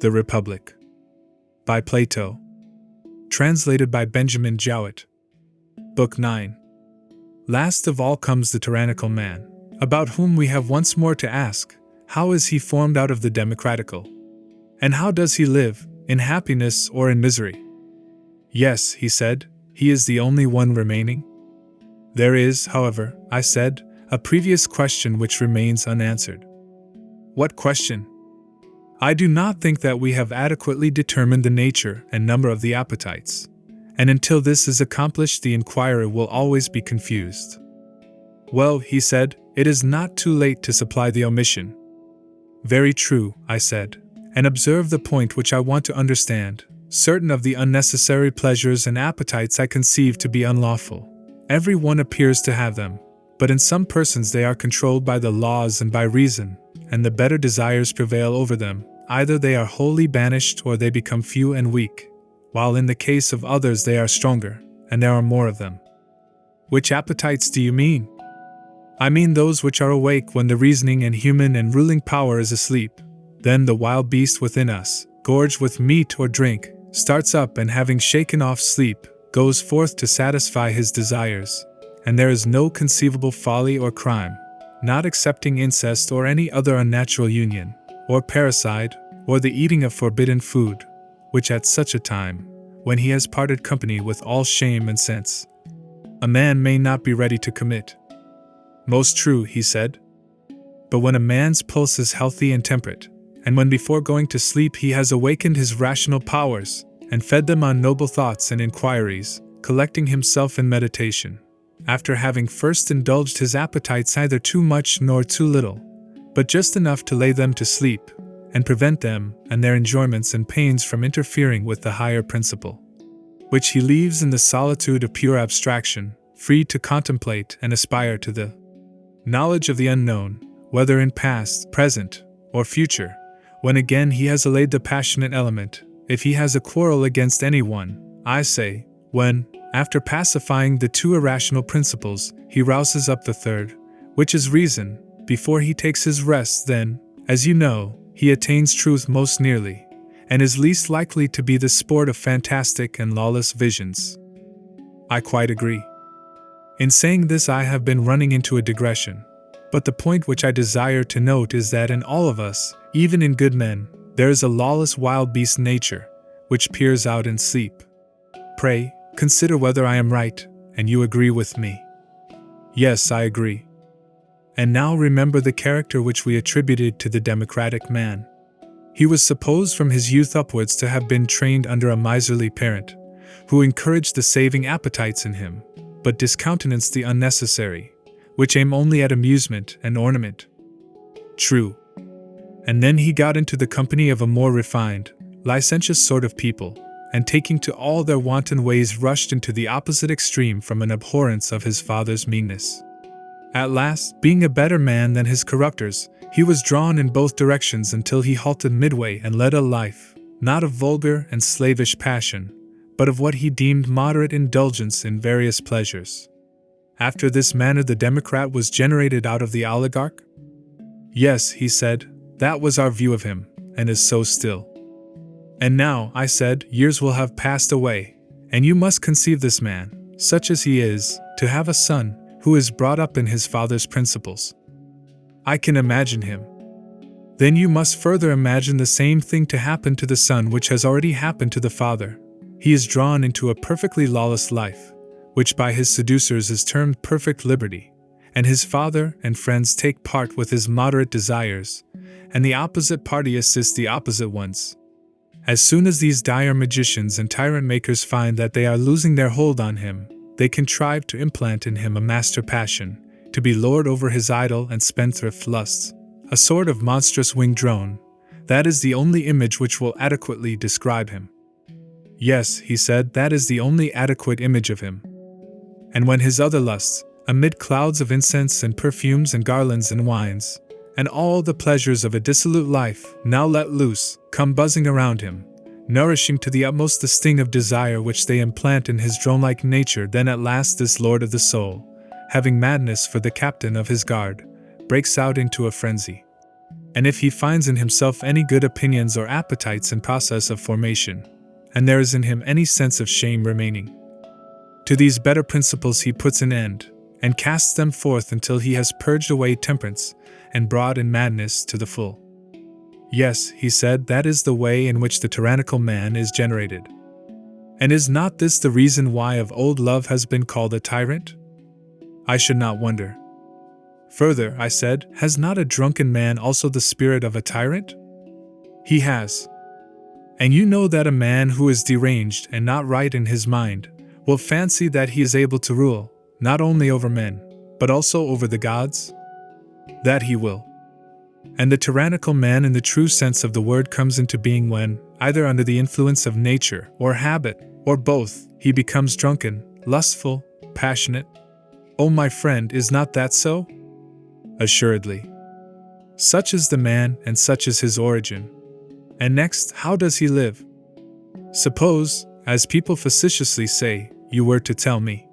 The Republic. By Plato. Translated by Benjamin Jowett. Book 9. Last of all comes the tyrannical man, about whom we have once more to ask, how is he formed out of the democratical? And how does he live, in happiness or in misery? Yes, he said, he is the only one remaining. There is, however, I said, a previous question which remains unanswered. What question? I do not think that we have adequately determined the nature and number of the appetites, and until this is accomplished the inquirer will always be confused. Well, he said, it is not too late to supply the omission. Very true, I said, and observe the point which I want to understand. Certain of the unnecessary pleasures and appetites I conceive to be unlawful. Every one appears to have them, but in some persons they are controlled by the laws and by reason, and the better desires prevail over them. Either they are wholly banished or they become few and weak, while in the case of others they are stronger, and there are more of them. Which appetites do you mean? I mean those which are awake when the reasoning and human and ruling power is asleep. Then the wild beast within us, gorged with meat or drink, starts up and having shaken off sleep, goes forth to satisfy his desires, and there is no conceivable folly or crime, not excepting incest or any other unnatural union, or parricide, or the eating of forbidden food, which at such a time, when he has parted company with all shame and sense, a man may not be ready to commit. Most true, he said. But when a man's pulse is healthy and temperate, and when before going to sleep he has awakened his rational powers, and fed them on noble thoughts and inquiries, collecting himself in meditation, after having first indulged his appetites neither too much nor too little, but just enough to lay them to sleep, and prevent them and their enjoyments and pains from interfering with the higher principle, which he leaves in the solitude of pure abstraction, free to contemplate and aspire to the knowledge of the unknown, whether in past, present, or future, when again he has allayed the passionate element, if he has a quarrel against anyone, I say, when, after pacifying the two irrational principles, he rouses up the third, which is reason, before he takes his rest, then, as you know, he attains truth most nearly, and is least likely to be the sport of fantastic and lawless visions. I quite agree. In saying this I have been running into a digression, but the point which I desire to note is that in all of us, even in good men, there is a lawless wild beast nature, which peers out in sleep. Pray, consider whether I am right, and you agree with me. Yes, I agree. And now remember the character which we attributed to the democratic man. He was supposed from his youth upwards to have been trained under a miserly parent, who encouraged the saving appetites in him, but discountenanced the unnecessary, which aim only at amusement and ornament. True. And then he got into the company of a more refined, licentious sort of people, and taking to all their wanton ways rushed into the opposite extreme from an abhorrence of his father's meanness. At last, being a better man than his corruptors, he was drawn in both directions until he halted midway and led a life, not of vulgar and slavish passion, but of what he deemed moderate indulgence in various pleasures. After this manner the democrat was generated out of the oligarch? Yes, he said, that was our view of him, and is so still. And now, I said, years will have passed away, and you must conceive this man, such as he is, to have a son, who is brought up in his father's principles. I can imagine him. Then you must further imagine the same thing to happen to the son which has already happened to the father. He is drawn into a perfectly lawless life, which by his seducers is termed perfect liberty, and his father and friends take part with his moderate desires, and the opposite party assists the opposite ones. As soon as these dire magicians and tyrant makers find that they are losing their hold on him, they contrive to implant in him a master passion, to be lord over his idle and spendthrift lusts, a sort of monstrous winged drone. That is the only image which will adequately describe him. Yes, he said, that is the only adequate image of him. And when his other lusts, amid clouds of incense and perfumes and garlands and wines, and all the pleasures of a dissolute life, now let loose, come buzzing around him, nourishing to the utmost the sting of desire which they implant in his drone-like nature, then at last this lord of the soul, having madness for the captain of his guard, breaks out into a frenzy. And if he finds in himself any good opinions or appetites in process of formation, and there is in him any sense of shame remaining, to these better principles he puts an end, and casts them forth until he has purged away temperance, and brought in madness to the full. Yes, he said, that is the way in which the tyrannical man is generated. And is not this the reason why of old love has been called a tyrant? I should not wonder. Further, I said, has not a drunken man also the spirit of a tyrant? He has. And you know that a man who is deranged and not right in his mind will fancy that he is able to rule, not only over men, but also over the gods? That he will. And the tyrannical man in the true sense of the word comes into being when, either under the influence of nature or habit, or both, he becomes drunken, lustful, passionate. Oh, my friend, is not that so? Assuredly. Such is the man, and such is his origin. And next, how does he live? Suppose, as people facetiously say, you were to tell me.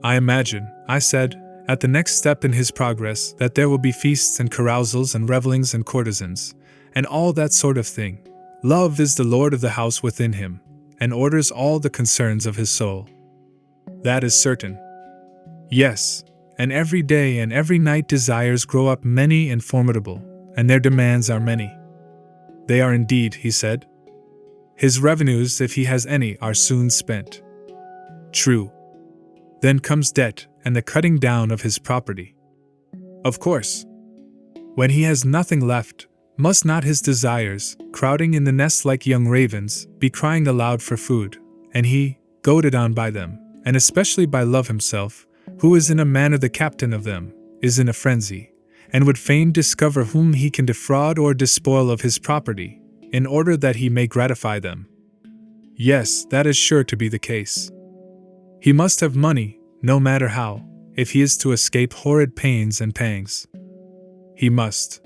I imagine, I said, at the next step in his progress, that there will be feasts and carousals and revellings and courtesans, and all that sort of thing. Love is the lord of the house within him, and orders all the concerns of his soul. That is certain. Yes, and every day and every night desires grow up many and formidable, and their demands are many. They are indeed, he said. His revenues, if he has any, are soon spent. True. Then comes debt and the cutting down of his property. Of course. When he has nothing left, must not his desires, crowding in the nest like young ravens, be crying aloud for food, and he, goaded on by them, and especially by love himself, who is in a manner the captain of them, is in a frenzy, and would fain discover whom he can defraud or despoil of his property, in order that he may gratify them. Yes, that is sure to be the case. He must have money, no matter how, if he is to escape horrid pains and pangs. He must.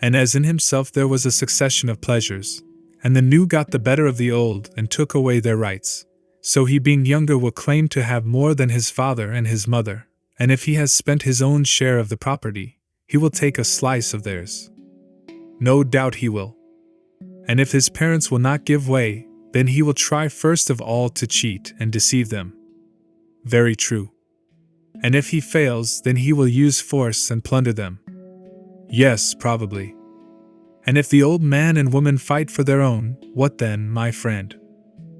And as in himself there was a succession of pleasures, and the new got the better of the old and took away their rights, so he being younger will claim to have more than his father and his mother, and if he has spent his own share of the property, he will take a slice of theirs. No doubt he will. And if his parents will not give way, then he will try first of all to cheat and deceive them. Very true. And if he fails, then he will use force and plunder them. Yes, probably. And if the old man and woman fight for their own, what then, my friend?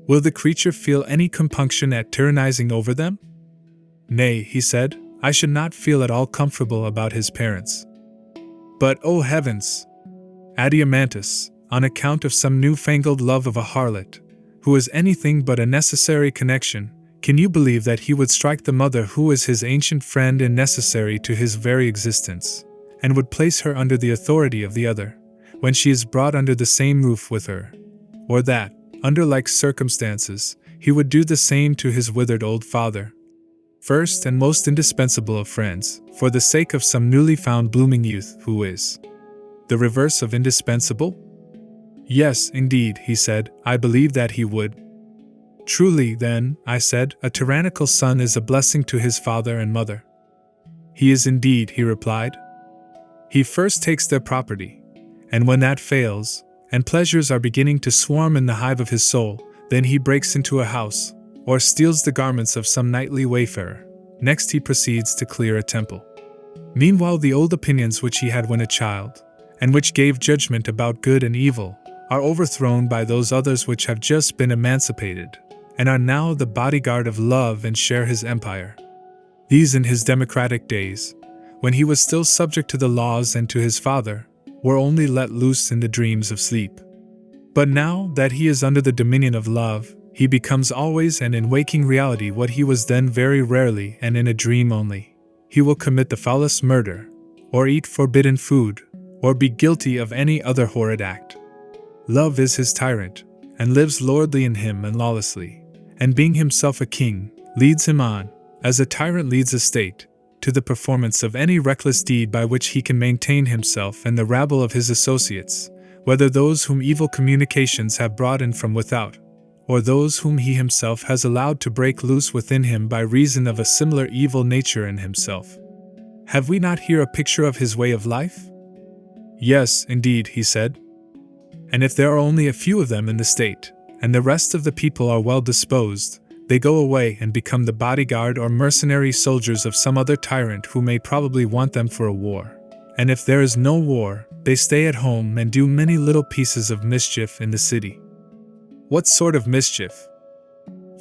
Will the creature feel any compunction at tyrannizing over them? Nay, he said, I should not feel at all comfortable about his parents. But, oh heavens! Adiamantus, on account of some newfangled love of a harlot, who is anything but a necessary connection, can you believe that he would strike the mother who is his ancient friend and necessary to his very existence, and would place her under the authority of the other, when she is brought under the same roof with her? Or that, under like circumstances, he would do the same to his withered old father? First and most indispensable of friends, for the sake of some newly found blooming youth who is the reverse of indispensable? Yes, indeed, he said, I believe that he would. Truly, then, I said, a tyrannical son is a blessing to his father and mother. He is indeed, he replied. He first takes their property, and when that fails, and pleasures are beginning to swarm in the hive of his soul, then he breaks into a house, or steals the garments of some nightly wayfarer. Next he proceeds to clear a temple. Meanwhile the old opinions which he had when a child, and which gave judgment about good and evil, are overthrown by those others which have just been emancipated, and are now the bodyguard of love and share his empire. These in his democratic days, when he was still subject to the laws and to his father, were only let loose in the dreams of sleep. But now that he is under the dominion of love, he becomes always and in waking reality what he was then very rarely and in a dream only. He will commit the foulest murder, or eat forbidden food, or be guilty of any other horrid act. Love is his tyrant, and lives lordly in him and lawlessly, and being himself a king, leads him on, as a tyrant leads a state, to the performance of any reckless deed by which he can maintain himself and the rabble of his associates, whether those whom evil communications have brought in from without, or those whom he himself has allowed to break loose within him by reason of a similar evil nature in himself. Have we not here a picture of his way of life? Yes, indeed, he said. And if there are only a few of them in the state, and the rest of the people are well disposed, they go away and become the bodyguard or mercenary soldiers of some other tyrant who may probably want them for a war. And if there is no war, they stay at home and do many little pieces of mischief in the city. What sort of mischief?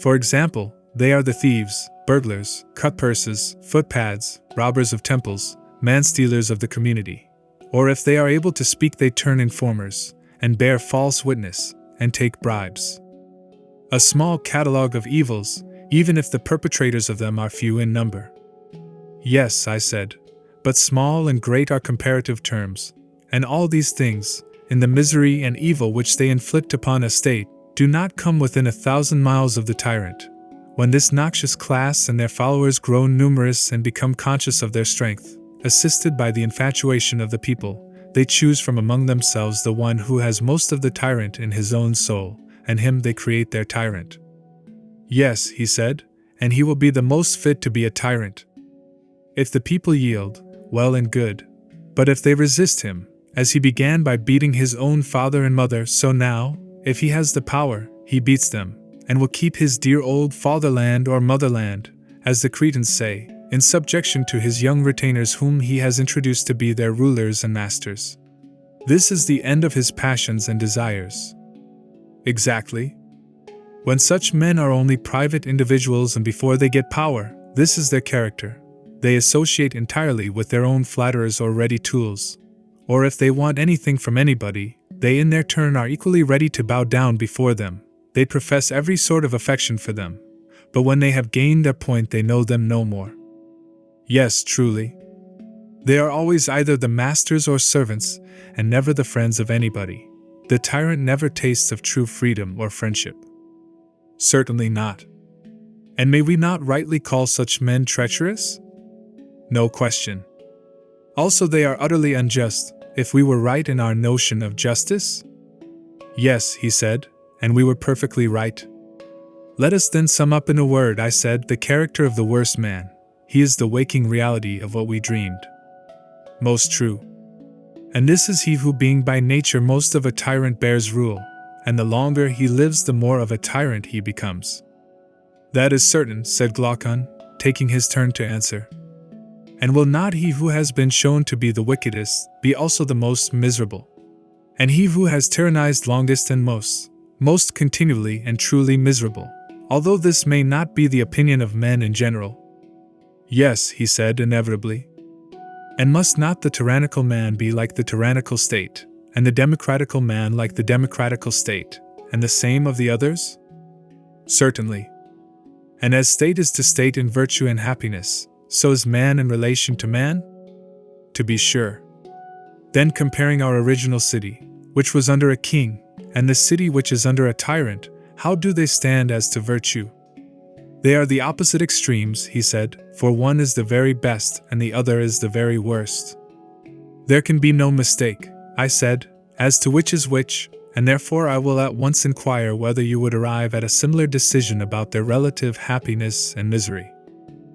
For example, they are the thieves, burglars, cut purses, footpads, robbers of temples, man-stealers of the community. Or if they are able to speak, they turn informers, and bear false witness, and take bribes. A small catalogue of evils, even if the perpetrators of them are few in number. Yes, I said, but small and great are comparative terms, and all these things, in the misery and evil which they inflict upon a state, do not come within 1,000 miles of the tyrant. When this noxious class and their followers grow numerous and become conscious of their strength, assisted by the infatuation of the people, they choose from among themselves the one who has most of the tyrant in his own soul, and him they create their tyrant. Yes, he said, and he will be the most fit to be a tyrant. If the people yield, well and good. But if they resist him, as he began by beating his own father and mother, so now, if he has the power, he beats them, and will keep his dear old fatherland or motherland, as the Cretans say, in subjection to his young retainers whom he has introduced to be their rulers and masters. This is the end of his passions and desires. Exactly. When such men are only private individuals and before they get power, this is their character. They associate entirely with their own flatterers or ready tools. Or if they want anything from anybody, they in their turn are equally ready to bow down before them. They profess every sort of affection for them. But when they have gained their point, they know them no more. Yes, truly. They are always either the masters or servants, and never the friends of anybody. The tyrant never tastes of true freedom or friendship. Certainly not. And may we not rightly call such men treacherous? No question. Also, they are utterly unjust, if we were right in our notion of justice? Yes, he said, and we were perfectly right. Let us then sum up in a word, I said, the character of the worst man. He is the waking reality of what we dreamed. Most true. And this is he who, being by nature most of a tyrant, bears rule, and the longer he lives, the more of a tyrant he becomes. That is certain, said Glaucon, taking his turn to answer. And will not he who has been shown to be the wickedest be also the most miserable? And he who has tyrannized longest and most continually and truly miserable, although this may not be the opinion of men in general? Yes, he said, inevitably. And must not the tyrannical man be like the tyrannical state, and the democratical man like the democratical state, and the same of the others? Certainly. And as state is to state in virtue and happiness, so is man in relation to man? To be sure. Then comparing our original city, which was under a king, and the city which is under a tyrant, how do they stand as to virtue? They are the opposite extremes, he said, for one is the very best and the other is the very worst. There can be no mistake, I said, as to which is which, and therefore I will at once inquire whether you would arrive at a similar decision about their relative happiness and misery.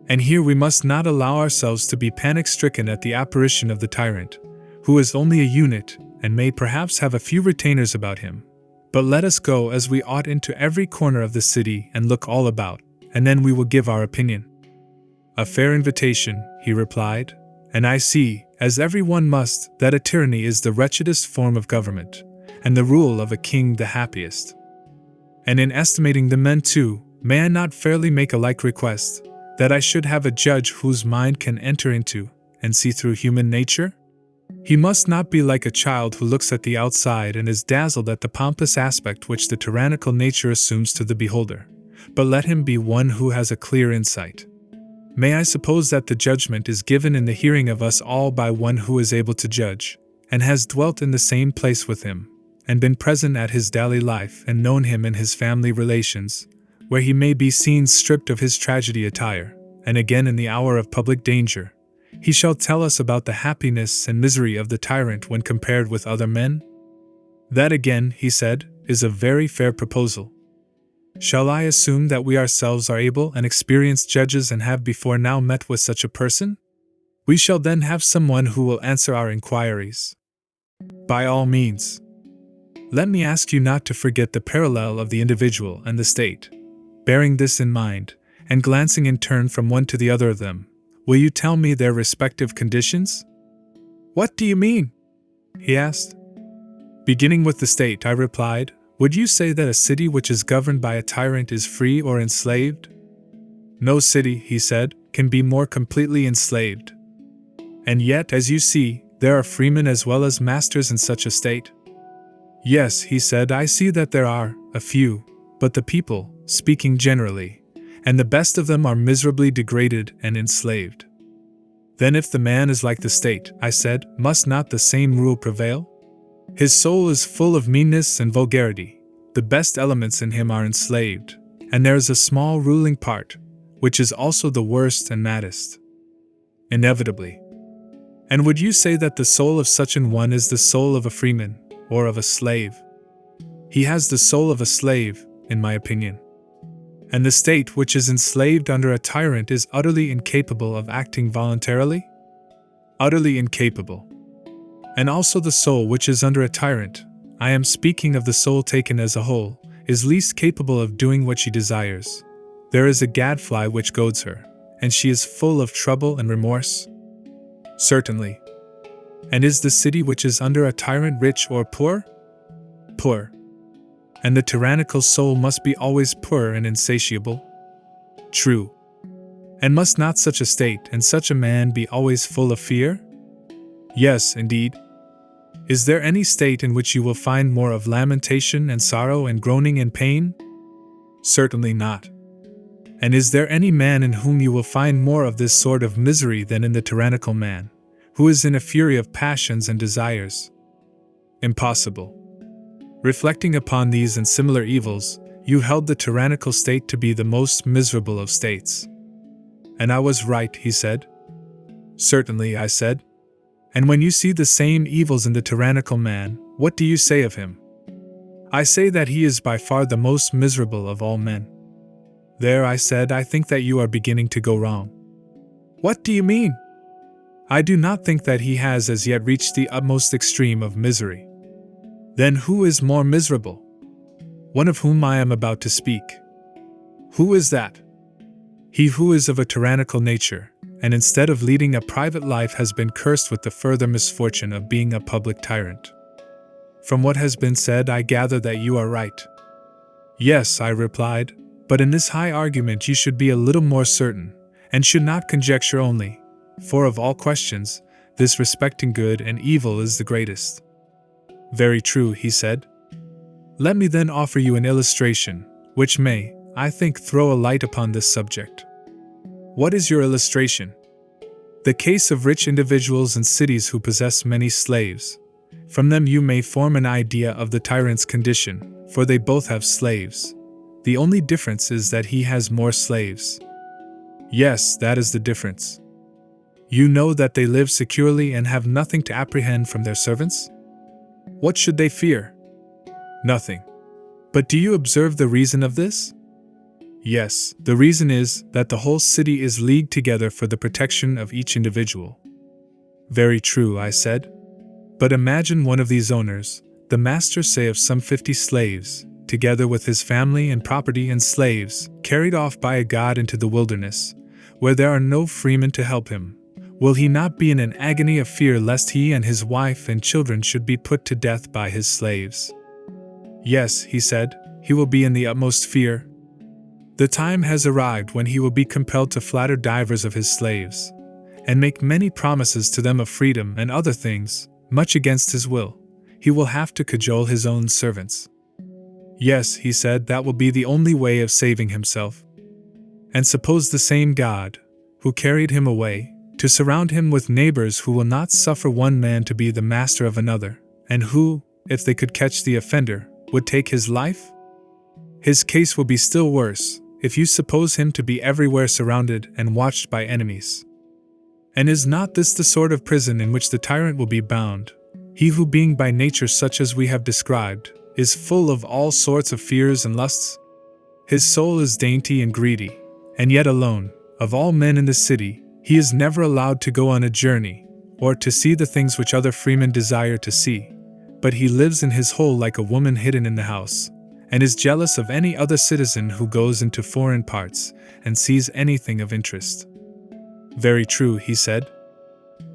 And here we must not allow ourselves to be panic-stricken at the apparition of the tyrant, who is only a unit and may perhaps have a few retainers about him. But let us go as we ought into every corner of the city and look all about, and then we will give our opinion. A fair invitation, he replied, and I see, as every one must, that a tyranny is the wretchedest form of government, and the rule of a king the happiest. And in estimating the men too, may I not fairly make a like request, that I should have a judge whose mind can enter into and see through human nature? He must not be like a child who looks at the outside and is dazzled at the pompous aspect which the tyrannical nature assumes to the beholder, but let him be one who has a clear insight. May I suppose that the judgment is given in the hearing of us all by one who is able to judge, and has dwelt in the same place with him, and been present at his daily life and known him in his family relations, where he may be seen stripped of his tragedy attire, and again in the hour of public danger, he shall tell us about the happiness and misery of the tyrant when compared with other men? That again, he said, is a very fair proposal. Shall I assume that we ourselves are able and experienced judges and have before now met with such a person? We shall then have someone who will answer our inquiries. By all means. Let me ask you not to forget the parallel of the individual and the state. Bearing this in mind, and glancing in turn from one to the other of them, will you tell me their respective conditions? What do you mean? He asked. Beginning with the state, I replied, would you say that a city which is governed by a tyrant is free or enslaved? No city, he said, can be more completely enslaved. And yet, as you see, there are freemen as well as masters in such a state. Yes, he said, I see that there are a few, but the people, speaking generally, and the best of them are miserably degraded and enslaved. Then if the man is like the state, I said, must not the same rule prevail? His soul is full of meanness and vulgarity. The best elements in him are enslaved, and there is a small ruling part, which is also the worst and maddest. Inevitably. And would you say that the soul of such an one is the soul of a freeman, or of a slave? He has the soul of a slave, in my opinion. And the state which is enslaved under a tyrant is utterly incapable of acting voluntarily? Utterly incapable. And also the soul which is under a tyrant, I am speaking of the soul taken as a whole, is least capable of doing what she desires. There is a gadfly which goads her, and she is full of trouble and remorse. Certainly. And is the city which is under a tyrant rich or poor? Poor. And the tyrannical soul must be always poor and insatiable? True. And must not such a state and such a man be always full of fear? Yes, indeed. Is there any state in which you will find more of lamentation and sorrow and groaning and pain? Certainly not. And is there any man in whom you will find more of this sort of misery than in the tyrannical man, who is in a fury of passions and desires? Impossible. Reflecting upon these and similar evils, you held the tyrannical state to be the most miserable of states. And I was right, he said. Certainly, I said. And when you see the same evils in the tyrannical man, what do you say of him? I say that he is by far the most miserable of all men. There, I said, I think that you are beginning to go wrong. What do you mean? I do not think that he has as yet reached the utmost extreme of misery. Then who is more miserable? One of whom I am about to speak. Who is that? He who is of a tyrannical nature, and instead of leading a private life has been cursed with the further misfortune of being a public tyrant. From what has been said, I gather that you are right. Yes, I replied, but in this high argument you should be a little more certain, and should not conjecture only, for of all questions, this respecting good and evil is the greatest. Very true, he said. Let me then offer you an illustration, which may, I think, throw a light upon this subject. What is your illustration? The case of rich individuals in cities who possess many slaves. From them you may form an idea of the tyrant's condition, for they both have slaves. The only difference is that he has more slaves. Yes, that is the difference. You know that they live securely and have nothing to apprehend from their servants? What should they fear? Nothing. But do you observe the reason of this? Yes, the reason is that the whole city is leagued together for the protection of each individual. Very true, I said. But imagine one of these owners, the master say of some 50 slaves, together with his family and property and slaves, carried off by a god into the wilderness, where there are no freemen to help him. Will he not be in an agony of fear lest he and his wife and children should be put to death by his slaves? Yes, he said, he will be in the utmost fear. The time has arrived when he will be compelled to flatter divers of his slaves, and make many promises to them of freedom and other things, much against his will. He will have to cajole his own servants. Yes, he said, that will be the only way of saving himself. And suppose the same God, who carried him away, to surround him with neighbors who will not suffer one man to be the master of another, and who, if they could catch the offender, would take his life? His case will be still worse, if you suppose him to be everywhere surrounded and watched by enemies. And is not this the sort of prison in which the tyrant will be bound, he who being by nature such as we have described, is full of all sorts of fears and lusts? His soul is dainty and greedy, and yet alone, of all men in the city, he is never allowed to go on a journey, or to see the things which other freemen desire to see, but he lives in his hole like a woman hidden in the house, and is jealous of any other citizen who goes into foreign parts and sees anything of interest. Very true, he said.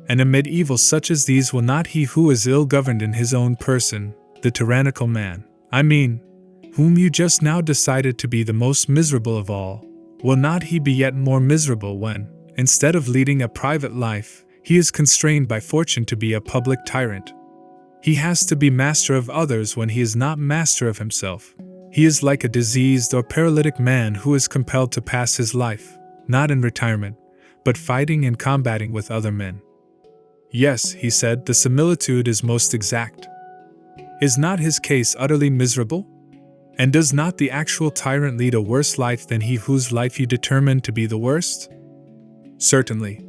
And amid evils such as these will not he who is ill-governed in his own person, the tyrannical man, I mean, whom you just now decided to be the most miserable of all, will not he be yet more miserable when, instead of leading a private life, he is constrained by fortune to be a public tyrant? He has to be master of others when he is not master of himself. He is like a diseased or paralytic man who is compelled to pass his life, not in retirement, but fighting and combating with other men. Yes, he said, the similitude is most exact. Is not his case utterly miserable? And does not the actual tyrant lead a worse life than he whose life you determined to be the worst? Certainly.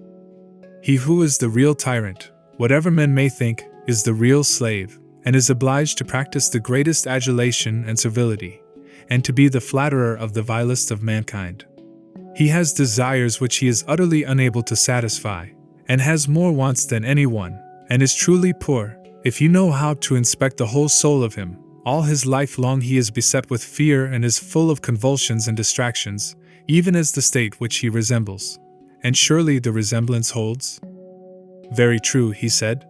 He who is the real tyrant, whatever men may think, is the real slave, and is obliged to practice the greatest adulation and servility, and to be the flatterer of the vilest of mankind. He has desires which he is utterly unable to satisfy, and has more wants than anyone, and is truly poor. If you know how to inspect the whole soul of him, all his life long he is beset with fear and is full of convulsions and distractions, even as the state which he resembles. And surely the resemblance holds? Very true, he said.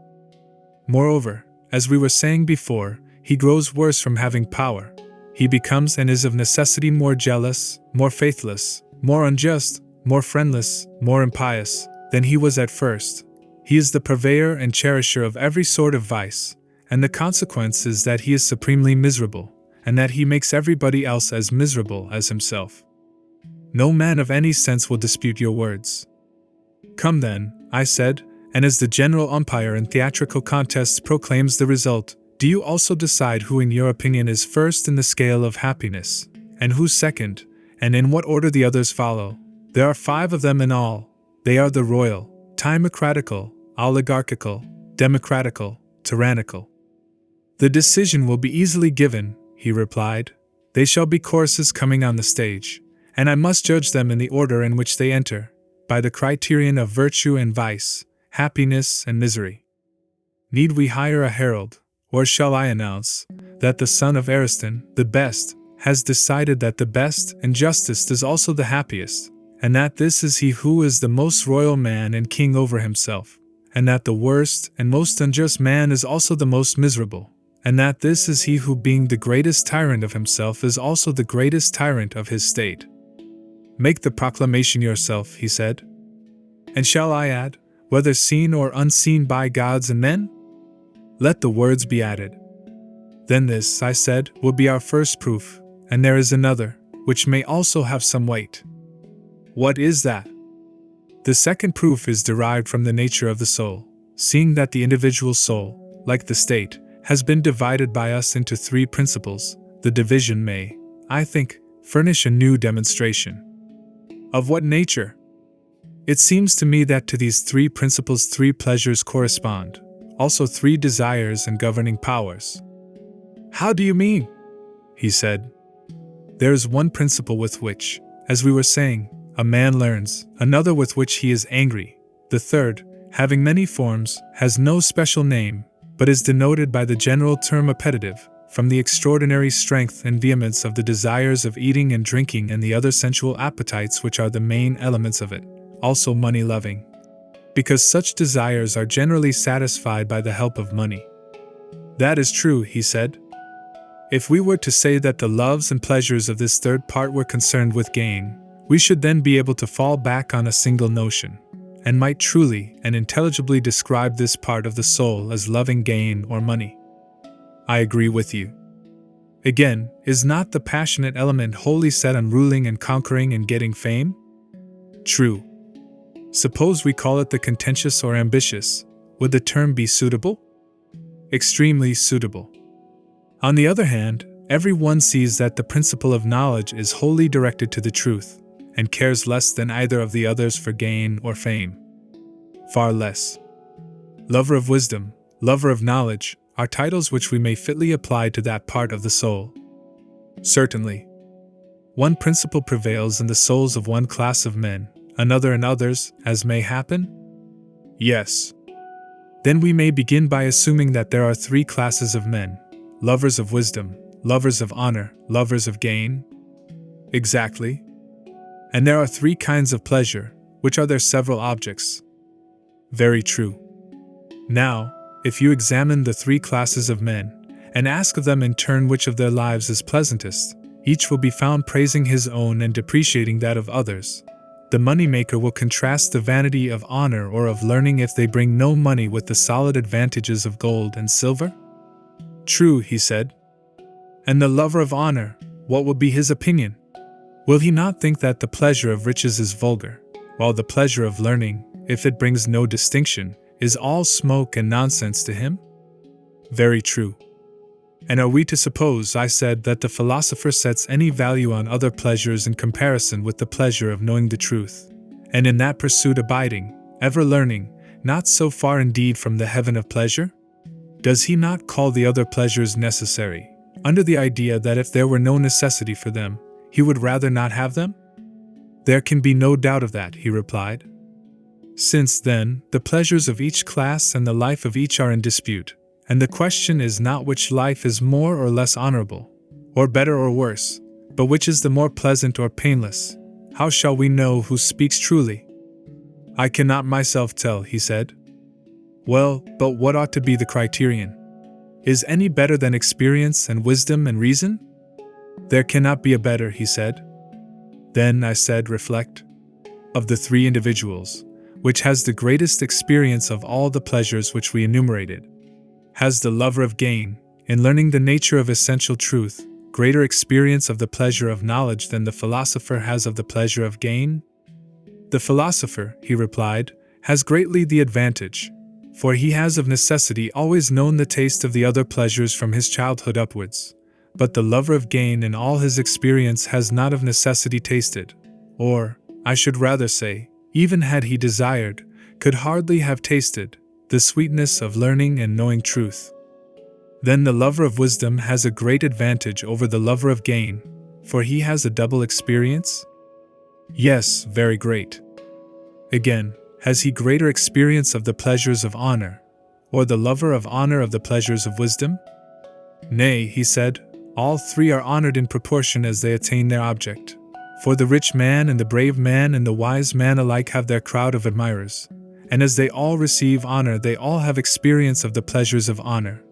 Moreover, as we were saying before, he grows worse from having power. He becomes and is of necessity more jealous, more faithless, more unjust, more friendless, more impious than he was at first. He is the purveyor and cherisher of every sort of vice, and the consequence is that he is supremely miserable, and that he makes everybody else as miserable as himself. No man of any sense will dispute your words. Come then, I said, and as the general umpire in theatrical contests proclaims the result, do you also decide who in your opinion is first in the scale of happiness, and who second, and in what order the others follow? There are 5 of them in all. They are the royal, timocratical, oligarchical, democratical, tyrannical. The decision will be easily given, he replied. They shall be choruses coming on the stage, and I must judge them in the order in which they enter, by the criterion of virtue and vice, happiness and misery. Need we hire a herald, or shall I announce that the son of Ariston, the best, has decided that the best and justest is also the happiest, and that this is he who is the most royal man and king over himself, and that the worst and most unjust man is also the most miserable, and that this is he who, being the greatest tyrant of himself, is also the greatest tyrant of his state? Make the proclamation yourself, he said. And shall I add, whether seen or unseen by gods and men? Let the words be added. Then this, I said, will be our first proof, and there is another, which may also have some weight. What is that? The second proof is derived from the nature of the soul, seeing that the individual soul, like the state, has been divided by us into 3 principles. The division may, I think, furnish a new demonstration. Of what nature? It seems to me that to these 3 principles 3 pleasures correspond, also 3 desires and governing powers. How do you mean? He said. There is one principle with which, as we were saying, a man learns, another with which he is angry, the third, having many forms, has no special name, but is denoted by the general term appetitive, from the extraordinary strength and vehemence of the desires of eating and drinking and the other sensual appetites which are the main elements of it, also money-loving, because such desires are generally satisfied by the help of money. That is true, he said. If we were to say that the loves and pleasures of this third part were concerned with gain, we should then be able to fall back on a single notion, and might truly and intelligibly describe this part of the soul as loving gain or money. I agree with you. Again, is not the passionate element wholly set on ruling and conquering and getting fame? True. Suppose we call it the contentious or ambitious, would the term be suitable? Extremely suitable. On the other hand, every one sees that the principle of knowledge is wholly directed to the truth, and cares less than either of the others for gain or fame. Far less. Lover of wisdom, lover of knowledge, are titles which we may fitly apply to that part of the soul. Certainly. One principle prevails in the souls of one class of men, another in others, as may happen? Yes. Then we may begin by assuming that there are three classes of men: lovers of wisdom, lovers of honor, lovers of gain. Exactly. And there are three kinds of pleasure, which are their several objects. Very true. Now, if you examine the three classes of men, and ask of them in turn which of their lives is pleasantest, each will be found praising his own and depreciating that of others. The moneymaker will contrast the vanity of honor or of learning if they bring no money with the solid advantages of gold and silver? True, he said. And the lover of honor, what will be his opinion? Will he not think that the pleasure of riches is vulgar, while the pleasure of learning, if it brings no distinction, is all smoke and nonsense to him? Very true. And are we to suppose, I said, that the philosopher sets any value on other pleasures in comparison with the pleasure of knowing the truth, and in that pursuit abiding, ever learning, not so far indeed from the heaven of pleasure? Does he not call the other pleasures necessary, under the idea that if there were no necessity for them, he would rather not have them? There can be no doubt of that, he replied. Since, then, the pleasures of each class and the life of each are in dispute, and the question is not which life is more or less honorable, or better or worse, but which is the more pleasant or painless, how shall we know who speaks truly? I cannot myself tell, he said. Well, but what ought to be the criterion? Is any better than experience and wisdom and reason? There cannot be a better, he said. Then, I said, reflect. Of the three individuals, which has the greatest experience of all the pleasures which we enumerated? Has the lover of gain, in learning the nature of essential truth, greater experience of the pleasure of knowledge than the philosopher has of the pleasure of gain? The philosopher, he replied, has greatly the advantage, for he has of necessity always known the taste of the other pleasures from his childhood upwards. But the lover of gain in all his experience has not of necessity tasted, or, I should rather say, even had he desired, could hardly have tasted, the sweetness of learning and knowing truth. Then the lover of wisdom has a great advantage over the lover of gain, for he has a double experience? Yes, very great. Again, has he greater experience of the pleasures of honor, or the lover of honor of the pleasures of wisdom? Nay, he said, all three are honored in proportion as they attain their object. For the rich man and the brave man and the wise man alike have their crowd of admirers, and as they all receive honor, they all have experience of the pleasures of honor.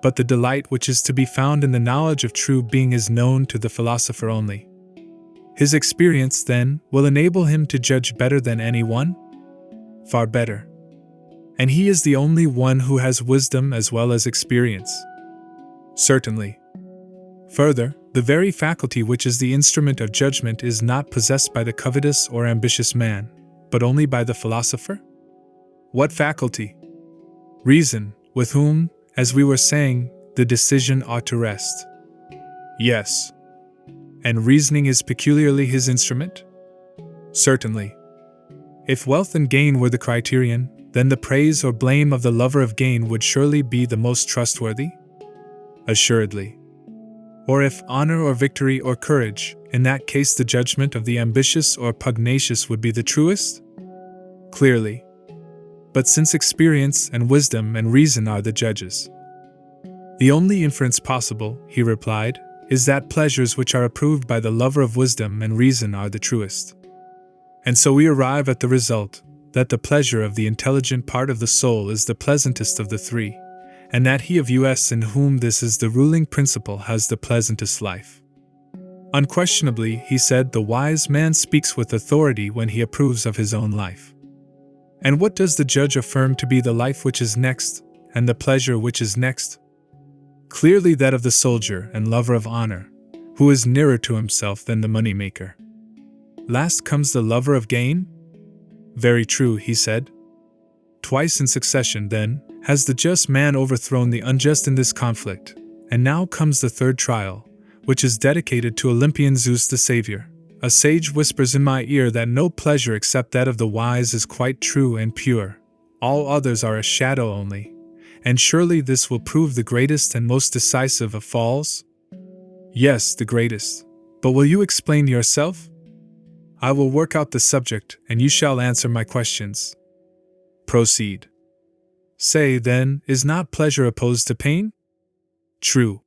But the delight which is to be found in the knowledge of true being is known to the philosopher only. His experience, then, will enable him to judge better than any one? Far better. And he is the only one who has wisdom as well as experience. Certainly. Further, the very faculty which is the instrument of judgment is not possessed by the covetous or ambitious man, but only by the philosopher? What faculty? Reason, with whom, as we were saying, the decision ought to rest. Yes. And reasoning is peculiarly his instrument? Certainly. If wealth and gain were the criterion, then the praise or blame of the lover of gain would surely be the most trustworthy? Assuredly. Or if honor or victory or courage, in that case the judgment of the ambitious or pugnacious would be the truest? Clearly. But since experience and wisdom and reason are the judges, the only inference possible, he replied, is that pleasures which are approved by the lover of wisdom and reason are the truest. And so we arrive at the result, that the pleasure of the intelligent part of the soul is the pleasantest of the three, and that he of us in whom this is the ruling principle has the pleasantest life. Unquestionably, he said, the wise man speaks with authority when he approves of his own life. And what does the judge affirm to be the life which is next, and the pleasure which is next? Clearly that of the soldier and lover of honor, who is nearer to himself than the money-maker. Last comes the lover of gain? Very true, he said. Twice in succession, then, has the just man overthrown the unjust in this conflict, and now comes the third trial, which is dedicated to Olympian Zeus the Savior. A sage whispers in my ear that no pleasure except that of the wise is quite true and pure. All others are a shadow only. And surely this will prove the greatest and most decisive of falls? Yes, the greatest. But will you explain yourself? I will work out the subject, and you shall answer my questions. Proceed. Say, then, is not pleasure opposed to pain? True.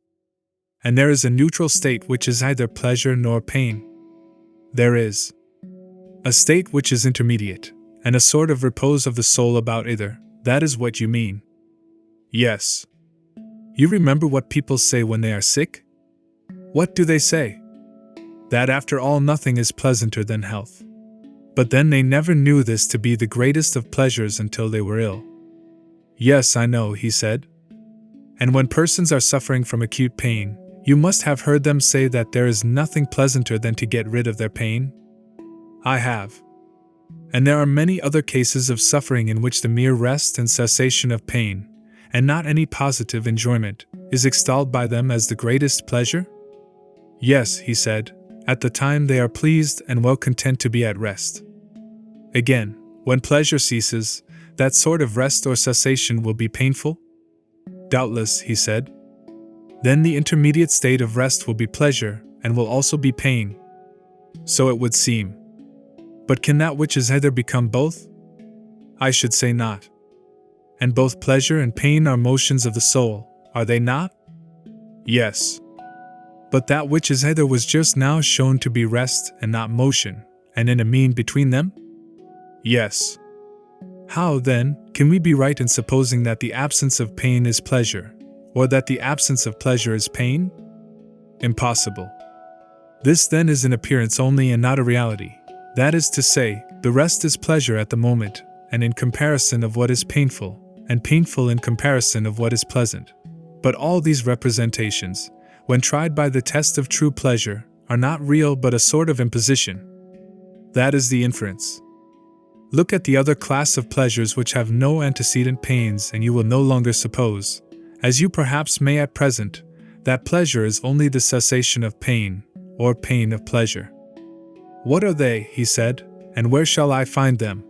And there is a neutral state which is neither pleasure nor pain. There is a state which is intermediate, and a sort of repose of the soul about either. That is what you mean. Yes. You remember what people say when they are sick? What do they say? That after all nothing is pleasanter than health. But then they never knew this to be the greatest of pleasures until they were ill. Yes, I know, he said. And when persons are suffering from acute pain, you must have heard them say that there is nothing pleasanter than to get rid of their pain? I have. And there are many other cases of suffering in which the mere rest and cessation of pain, and not any positive enjoyment, is extolled by them as the greatest pleasure? Yes, he said, at the time they are pleased and well content to be at rest. Again, when pleasure ceases, that sort of rest or cessation will be painful? Doubtless, he said. Then the intermediate state of rest will be pleasure, and will also be pain. So it would seem. But can that which is either become both? I should say not. And both pleasure and pain are motions of the soul, are they not? Yes. But that which is either was just now shown to be rest and not motion, and in a mean between them? Yes. How, then, can we be right in supposing that the absence of pain is pleasure, or that the absence of pleasure is pain? Impossible. This then is an appearance only and not a reality. That is to say, the rest is pleasure at the moment, and in comparison of what is painful, and painful in comparison of what is pleasant. But all these representations, when tried by the test of true pleasure, are not real but a sort of imposition. That is the inference. Look at the other class of pleasures which have no antecedent pains, and you will no longer suppose, as you perhaps may at present, that pleasure is only the cessation of pain, or pain of pleasure. What are they, he said, and where shall I find them?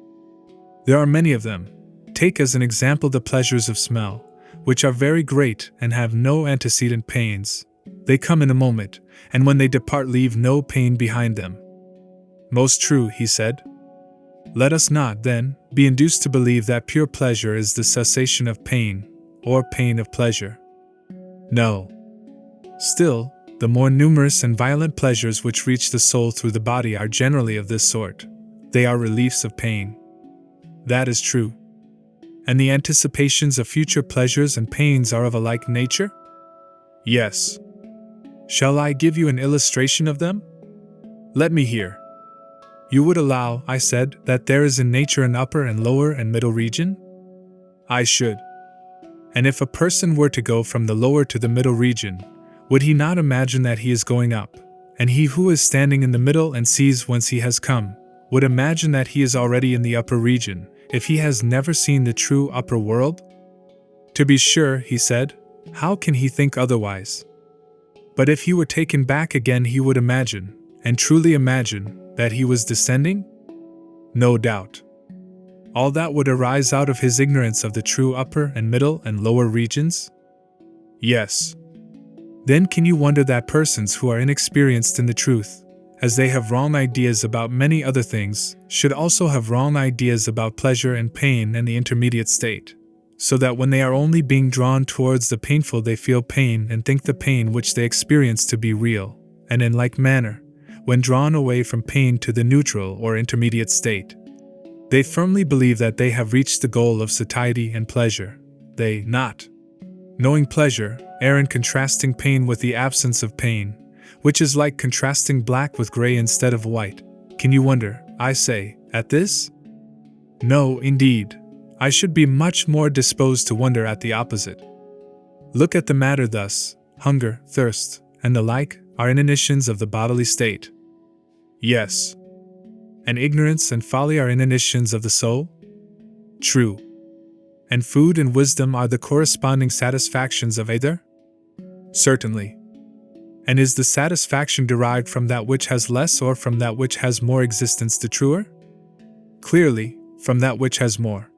There are many of them. Take as an example the pleasures of smell, which are very great and have no antecedent pains. They come in a moment, and when they depart leave no pain behind them. Most true, he said. Let us not, then, be induced to believe that pure pleasure is the cessation of pain, or pain of pleasure. No. Still, the more numerous and violent pleasures which reach the soul through the body are generally of this sort. They are reliefs of pain. That is true. And the anticipations of future pleasures and pains are of a like nature? Yes. Shall I give you an illustration of them? Let me hear. You would allow, I said, that there is in nature an upper and lower and middle region? I should. And if a person were to go from the lower to the middle region, would he not imagine that he is going up, and he who is standing in the middle and sees whence he has come, would imagine that he is already in the upper region, if he has never seen the true upper world? To be sure, he said, how can he think otherwise? But if he were taken back again he would imagine, and truly imagine, that he was descending? No doubt. All that would arise out of his ignorance of the true upper and middle and lower regions? Yes. Then can you wonder that persons who are inexperienced in the truth, as they have wrong ideas about many other things, should also have wrong ideas about pleasure and pain and the intermediate state, so that when they are only being drawn towards the painful they feel pain and think the pain which they experience to be real, and in like manner, when drawn away from pain to the neutral or intermediate state, they firmly believe that they have reached the goal of satiety and pleasure. They, not knowing pleasure, err in contrasting pain with the absence of pain, which is like contrasting black with gray instead of white. Can you wonder, I say, at this? No, indeed. I should be much more disposed to wonder at the opposite. Look at the matter thus: hunger, thirst, and the like are inanitions of the bodily state. Yes. And ignorance and folly are inanitions of the soul? True. And food and wisdom are the corresponding satisfactions of either? Certainly. And is the satisfaction derived from that which has less or from that which has more existence the truer? Clearly, from that which has more.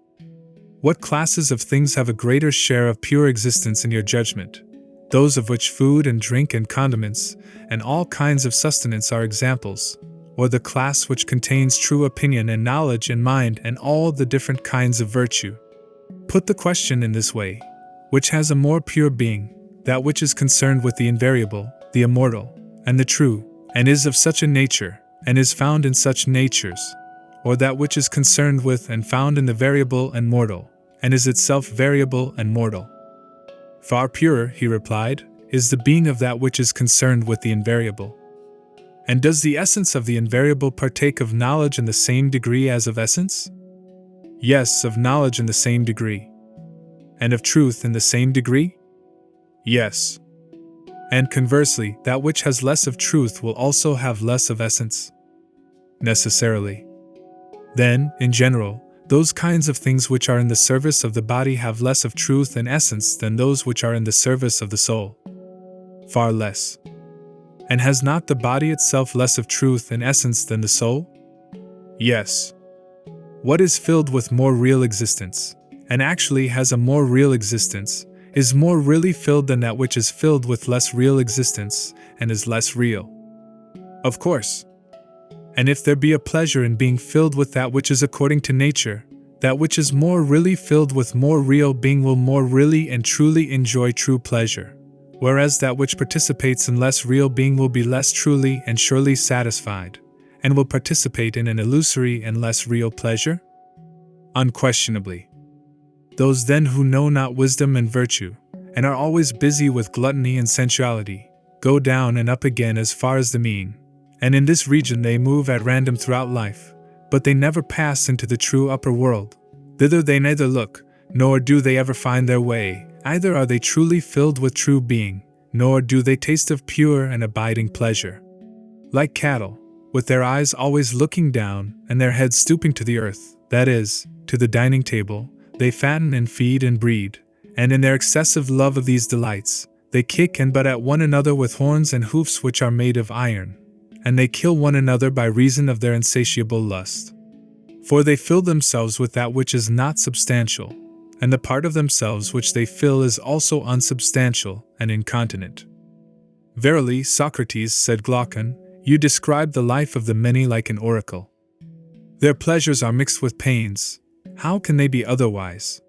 What classes of things have a greater share of pure existence in your judgment? Those of which food and drink and condiments, and all kinds of sustenance are examples, or the class which contains true opinion and knowledge and mind and all the different kinds of virtue? put the question in this way: which has a more pure being, that which is concerned with the invariable, the immortal, and the true, and is of such a nature, and is found in such natures, or that which is concerned with and found in the variable and mortal, and is itself variable and mortal? Far purer, he replied, is the being of that which is concerned with the invariable. And does the essence of the invariable partake of knowledge in the same degree as of essence? Yes, of knowledge in the same degree. And of truth in the same degree? Yes. And conversely, that which has less of truth will also have less of essence? Necessarily. Then, in general, those kinds of things which are in the service of the body have less of truth and essence than those which are in the service of the soul. Far less. And has not the body itself less of truth and essence than the soul? Yes. What is filled with more real existence, and actually has a more real existence, is more really filled than that which is filled with less real existence, and is less real. Of course. And if there be a pleasure in being filled with that which is according to nature, that which is more really filled with more real being will more really and truly enjoy true pleasure, whereas that which participates in less real being will be less truly and surely satisfied, and will participate in an illusory and less real pleasure? Unquestionably. Those then who know not wisdom and virtue, and are always busy with gluttony and sensuality, go down and up again as far as the mean, and in this region they move at random throughout life, but they never pass into the true upper world. Thither they neither look, nor do they ever find their way, either are they truly filled with true being, nor do they taste of pure and abiding pleasure. Like cattle, with their eyes always looking down and their heads stooping to the earth, that is, to the dining table, they fatten and feed and breed, and in their excessive love of these delights, they kick and butt at one another with horns and hoofs which are made of iron, and they kill one another by reason of their insatiable lust. For they fill themselves with that which is not substantial, and the part of themselves which they fill is also unsubstantial and incontinent. Verily, Socrates, said Glaucon, you describe the life of the many like an oracle. Their pleasures are mixed with pains. How can they be otherwise?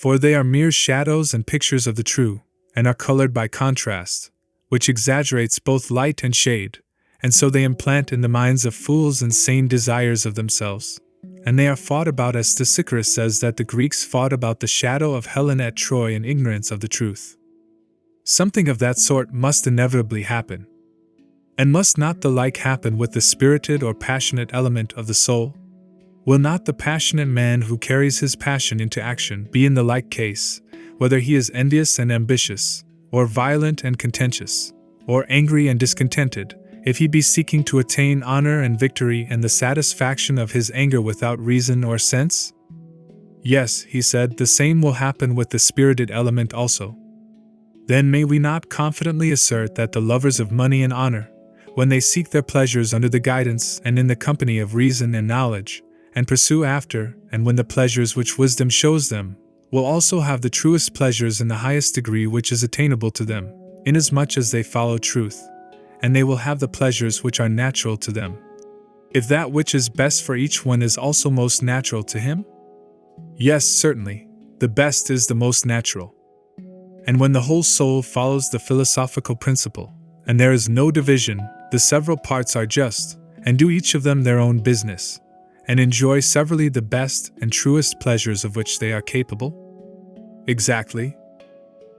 For they are mere shadows and pictures of the true, and are colored by contrast, which exaggerates both light and shade, and so they implant in the minds of fools insane desires of themselves. And they are fought about as Socrates says that the Greeks fought about the shadow of Helen at Troy in ignorance of the truth. Something of that sort must inevitably happen. And must not the like happen with the spirited or passionate element of the soul? Will not the passionate man who carries his passion into action be in the like case, whether he is envious and ambitious, or violent and contentious, or angry and discontented, if he be seeking to attain honor and victory and the satisfaction of his anger without reason or sense? Yes, he said, the same will happen with the spirited element also. Then may we not confidently assert that the lovers of money and honor, when they seek their pleasures under the guidance and in the company of reason and knowledge, and pursue after, and when the pleasures which wisdom shows them, will also have the truest pleasures in the highest degree which is attainable to them, inasmuch as they follow truth, and they will have the pleasures which are natural to them. If that which is best for each one is also most natural to him? Yes, certainly, the best is the most natural. And when the whole soul follows the philosophical principle, and there is no division, the several parts are just, and do each of them their own business, and enjoy severally the best and truest pleasures of which they are capable? Exactly.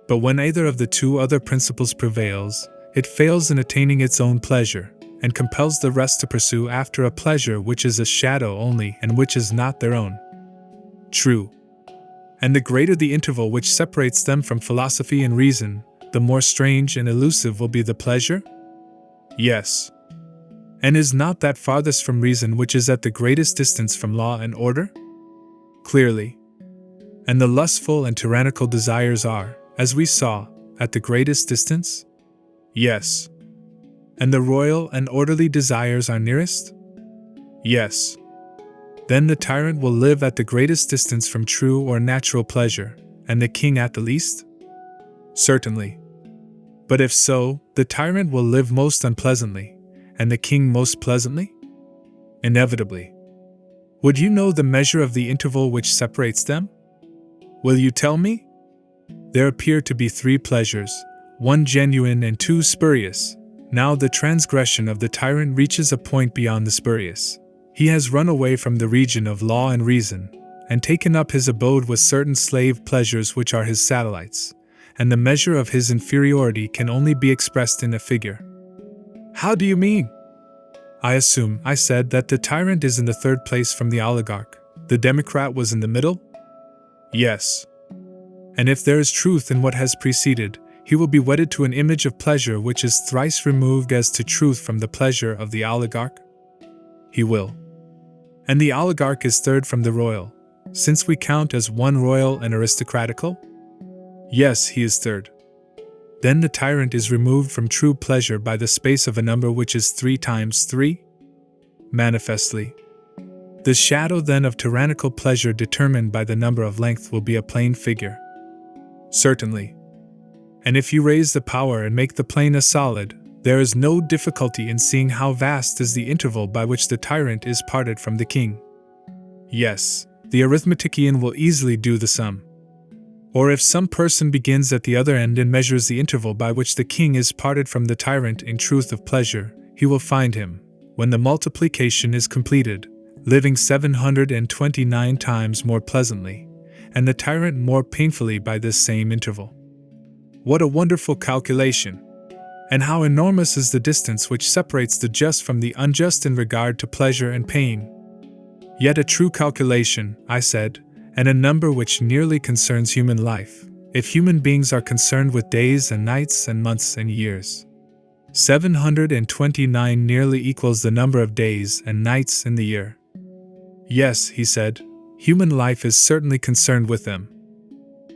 But when either of the two other principles prevails, it fails in attaining its own pleasure, and compels the rest to pursue after a pleasure which is a shadow only and which is not their own. True. And the greater the interval which separates them from philosophy and reason, the more strange and elusive will be the pleasure? Yes. And is not that farthest from reason which is at the greatest distance from law and order? Clearly. And the lustful and tyrannical desires are, as we saw, at the greatest distance? Yes. And the royal and orderly desires are nearest? Yes. Then the tyrant will live at the greatest distance from true or natural pleasure, and the king at the least? Certainly. But if so, the tyrant will live most unpleasantly, and the king most pleasantly? Inevitably. Would you know the measure of the interval which separates them? Will you tell me? There appear to be 3 pleasures, 1 genuine and 2 spurious. Now the transgression of the tyrant reaches a point beyond the spurious. He has run away from the region of law and reason, and taken up his abode with certain slave pleasures which are his satellites, and the measure of his inferiority can only be expressed in a figure. How do you mean? I assume, I said, that the tyrant is in the 3rd place from the oligarch. The democrat was in the middle? Yes. And if there is truth in what has preceded, he will be wedded to an image of pleasure which is thrice removed as to truth from the pleasure of the oligarch? He will. And the oligarch is 3rd from the royal, since we count as 1 royal and aristocratical? Yes, he is 3rd. Then the tyrant is removed from true pleasure by the space of a number which is 3 times 3? Manifestly. The shadow then of tyrannical pleasure determined by the number of length will be a plane figure. Certainly. And if you raise the power and make the plane a solid, there is no difficulty in seeing how vast is the interval by which the tyrant is parted from the king. Yes, the arithmetician will easily do the sum. Or if some person begins at the other end and measures the interval by which the king is parted from the tyrant in truth of pleasure, he will find him, when the multiplication is completed, living 729 times more pleasantly, and the tyrant more painfully by this same interval. What a wonderful calculation! And how enormous is the distance which separates the just from the unjust in regard to pleasure and pain! Yet a true calculation, I said, and a number which nearly concerns human life, if human beings are concerned with days and nights and months and years. 729 nearly equals the number of days and nights in the year. Yes, he said, human life is certainly concerned with them.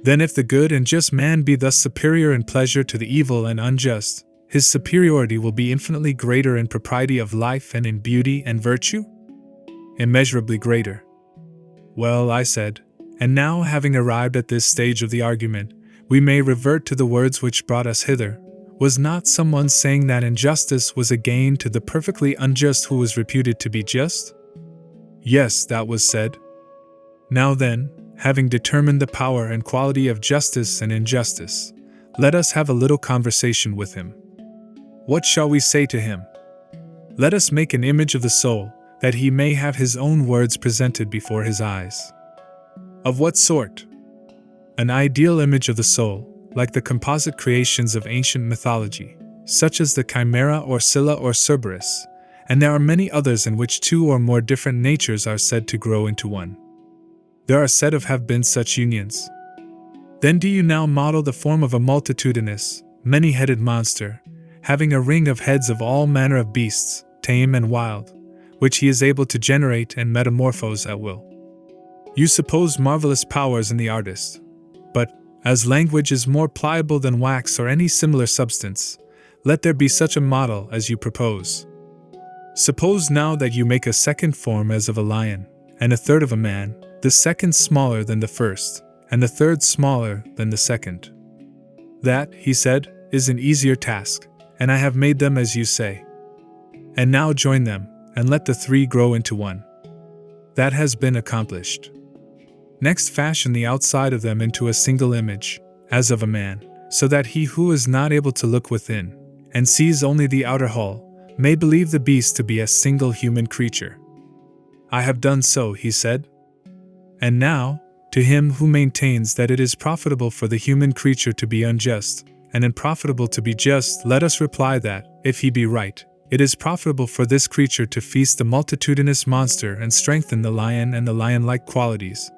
Then if the good and just man be thus superior in pleasure to the evil and unjust, his superiority will be infinitely greater in propriety of life and in beauty and virtue? Immeasurably greater. Well, I said, and now having arrived at this stage of the argument, we may revert to the words which brought us hither. Was not someone saying that injustice was a gain to the perfectly unjust who was reputed to be just? Yes, that was said. Now then, having determined the power and quality of justice and injustice, let us have a little conversation with him. What shall we say to him? Let us make an image of the soul, that he may have his own words presented before his eyes. Of what sort? An ideal image of the soul, like the composite creations of ancient mythology, such as the Chimera or Scylla or Cerberus, and there are many others in which 2 or more different natures are said to grow into one. There are said to have been such unions. Then do you now model the form of a multitudinous, many-headed monster, having a ring of heads of all manner of beasts, tame and wild, which he is able to generate and metamorphose at will. You suppose marvelous powers in the artist, but, as language is more pliable than wax or any similar substance, let there be such a model as you propose. Suppose now that you make a second form as of a lion, and a third of a man, the second smaller than the first, and the third smaller than the second. That, he said, is an easier task, and I have made them as you say. And now join them, and let the 3 grow into one. That has been accomplished. Next fashion the outside of them into a single image, as of a man, so that he who is not able to look within, and sees only the outer hull, may believe the beast to be a single human creature. I have done so, he said. And now, to him who maintains that it is profitable for the human creature to be unjust, and unprofitable to be just, let us reply that, if he be right, it is profitable for this creature to feast the multitudinous monster and strengthen the lion and the lion-like qualities,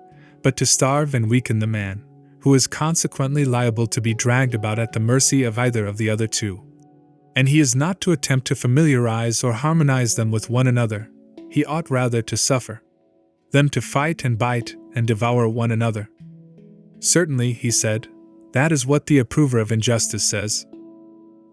but to starve and weaken the man, who is consequently liable to be dragged about at the mercy of either of the other 2. And he is not to attempt to familiarize or harmonize them with one another, he ought rather to suffer them to fight and bite and devour one another. Certainly, he said, that is what the approver of injustice says.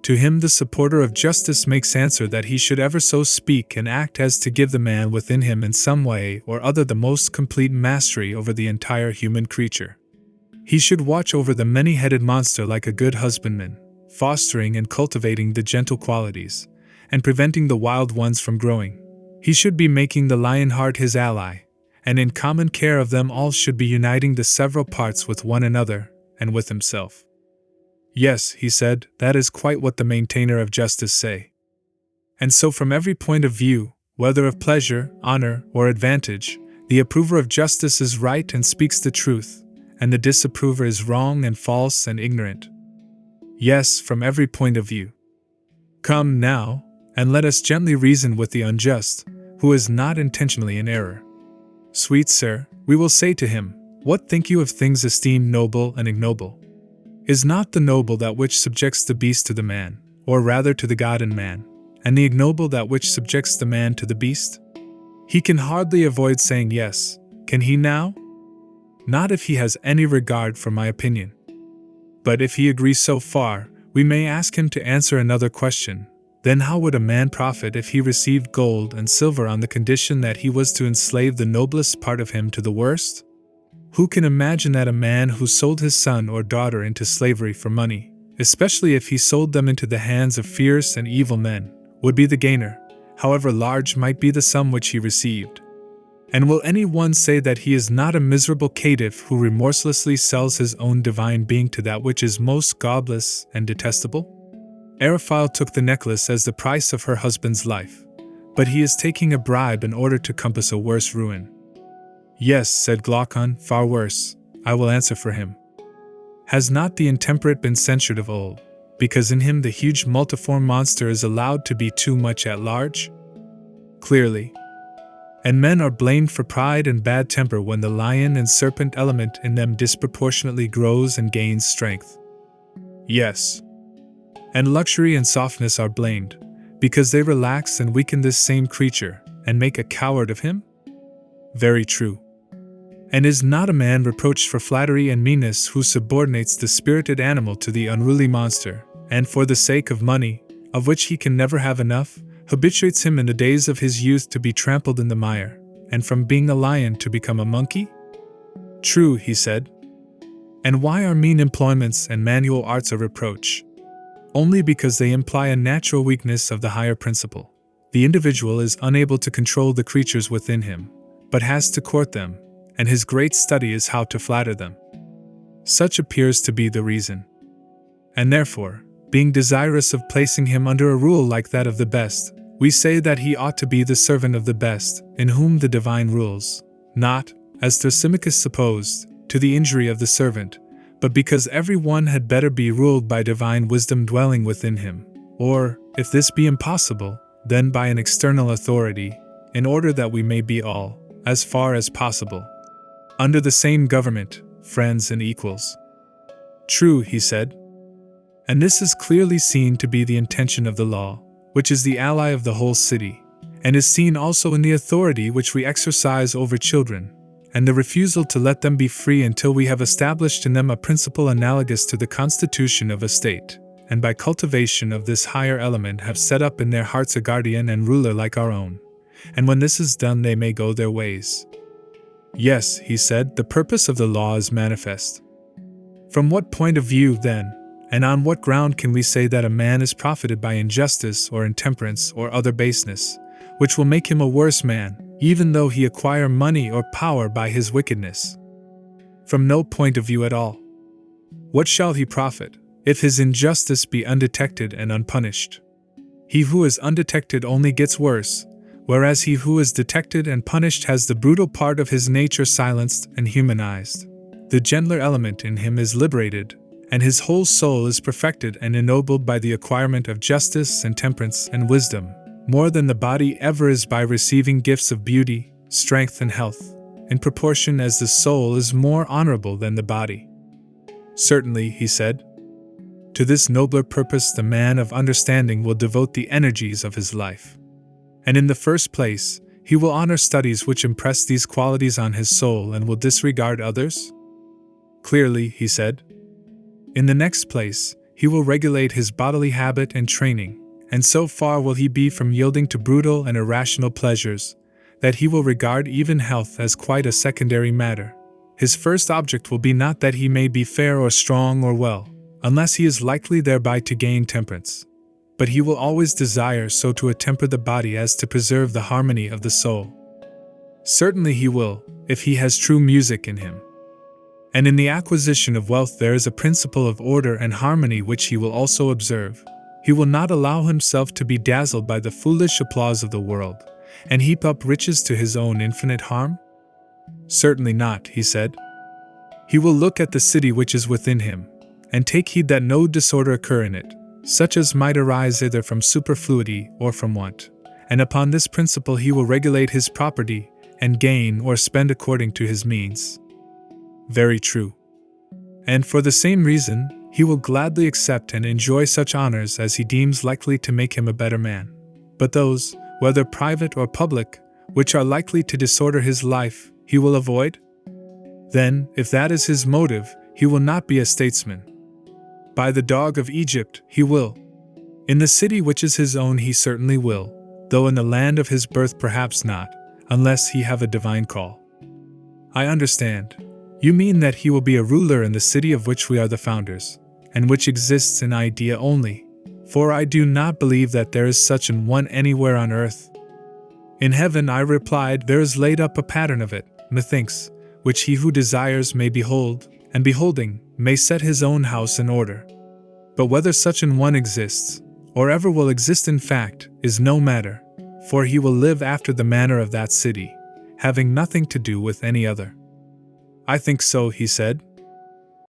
To him the supporter of justice makes answer that he should ever so speak and act as to give the man within him in some way or other the most complete mastery over the entire human creature. He should watch over the many-headed monster like a good husbandman, fostering and cultivating the gentle qualities, and preventing the wild ones from growing. He should be making the lion heart his ally, and in common care of them all should be uniting the several parts with one another, and with himself. Yes, he said, that is quite what the maintainer of justice say. And so from every point of view, whether of pleasure, honor, or advantage, the approver of justice is right and speaks the truth, and the disapprover is wrong and false and ignorant. Yes, from every point of view. Come now, and let us gently reason with the unjust, who is not intentionally in error. Sweet sir, we will say to him, what think you of things esteemed noble and ignoble? Is not the noble that which subjects the beast to the man, or rather to the god and man, and the ignoble that which subjects the man to the beast? He can hardly avoid saying yes, can he now? Not if he has any regard for my opinion. But if he agrees so far, we may ask him to answer another question. Then how would a man profit if he received gold and silver on the condition that he was to enslave the noblest part of him to the worst? Who can imagine that a man who sold his son or daughter into slavery for money, especially if he sold them into the hands of fierce and evil men, would be the gainer, however large might be the sum which he received? And will any one say that he is not a miserable caitiff who remorselessly sells his own divine being to that which is most godless and detestable? Eriphyle took the necklace as the price of her husband's life, but he is taking a bribe in order to compass a worse ruin. Yes, said Glaucon, far worse, I will answer for him. Has not the intemperate been censured of old, because in him the huge multiform monster is allowed to be too much at large? Clearly. And men are blamed for pride and bad temper when the lion and serpent element in them disproportionately grows and gains strength. Yes. And luxury and softness are blamed, because they relax and weaken this same creature, and make a coward of him? Very true. And is not a man reproached for flattery and meanness who subordinates the spirited animal to the unruly monster, and for the sake of money, of which he can never have enough, habituates him in the days of his youth to be trampled in the mire, and from being a lion to become a monkey? True, he said. And why are mean employments and manual arts a reproach? Only because they imply a natural weakness of the higher principle. The individual is unable to control the creatures within him, but has to court them, and his great study is how to flatter them. Such appears to be the reason. And therefore, being desirous of placing him under a rule like that of the best, we say that he ought to be the servant of the best, in whom the divine rules, not, as Thrasymachus supposed, to the injury of the servant, but because every one had better be ruled by divine wisdom dwelling within him, or, if this be impossible, then by an external authority, in order that we may be all, as far as possible, under the same government, friends and equals. True, he said. And this is clearly seen to be the intention of the law, which is the ally of the whole city, and is seen also in the authority which we exercise over children, and the refusal to let them be free until we have established in them a principle analogous to the constitution of a state, and by cultivation of this higher element have set up in their hearts a guardian and ruler like our own, and when this is done they may go their ways. Yes, he said, the purpose of the law is manifest. From what point of view, then, and on what ground can we say that a man is profited by injustice or intemperance or other baseness, which will make him a worse man, even though he acquire money or power by his wickedness? From no point of view at all. What shall he profit, if his injustice be undetected and unpunished? He who is undetected only gets worse, whereas he who is detected and punished has the brutal part of his nature silenced and humanized. The gentler element in him is liberated, and his whole soul is perfected and ennobled by the acquirement of justice and temperance and wisdom, more than the body ever is by receiving gifts of beauty, strength and health, in proportion as the soul is more honorable than the body. Certainly, he said. To this nobler purpose the man of understanding will devote the energies of his life. And in the first place, he will honor studies which impress these qualities on his soul and will disregard others? Clearly, he said. In the next place, he will regulate his bodily habit and training, and so far will he be from yielding to brutal and irrational pleasures, that he will regard even health as quite a secondary matter. His first object will be not that he may be fair or strong or well, unless he is likely thereby to gain temperance, but he will always desire so to attemper the body as to preserve the harmony of the soul. Certainly he will, if he has true music in him. And in the acquisition of wealth there is a principle of order and harmony which he will also observe. He will not allow himself to be dazzled by the foolish applause of the world, and heap up riches to his own infinite harm? Certainly not, he said. He will look at the city which is within him, and take heed that no disorder occur in it, such as might arise either from superfluity or from want, and upon this principle he will regulate his property, and gain or spend according to his means. Very true. And for the same reason, he will gladly accept and enjoy such honors as he deems likely to make him a better man. But those, whether private or public, which are likely to disorder his life, he will avoid? Then, if that is his motive, he will not be a statesman. By the dog of Egypt, he will. In the city which is his own he certainly will, though in the land of his birth perhaps not, unless he have a divine call. I understand. You mean that he will be a ruler in the city of which we are the founders, and which exists in idea only, for I do not believe that there is such an one anywhere on earth. In heaven, I replied, there is laid up a pattern of it, methinks, which he who desires may behold, and beholding, may set his own house in order. But whether such an one exists, or ever will exist in fact, is no matter, for he will live after the manner of that city, having nothing to do with any other. I think so, he said.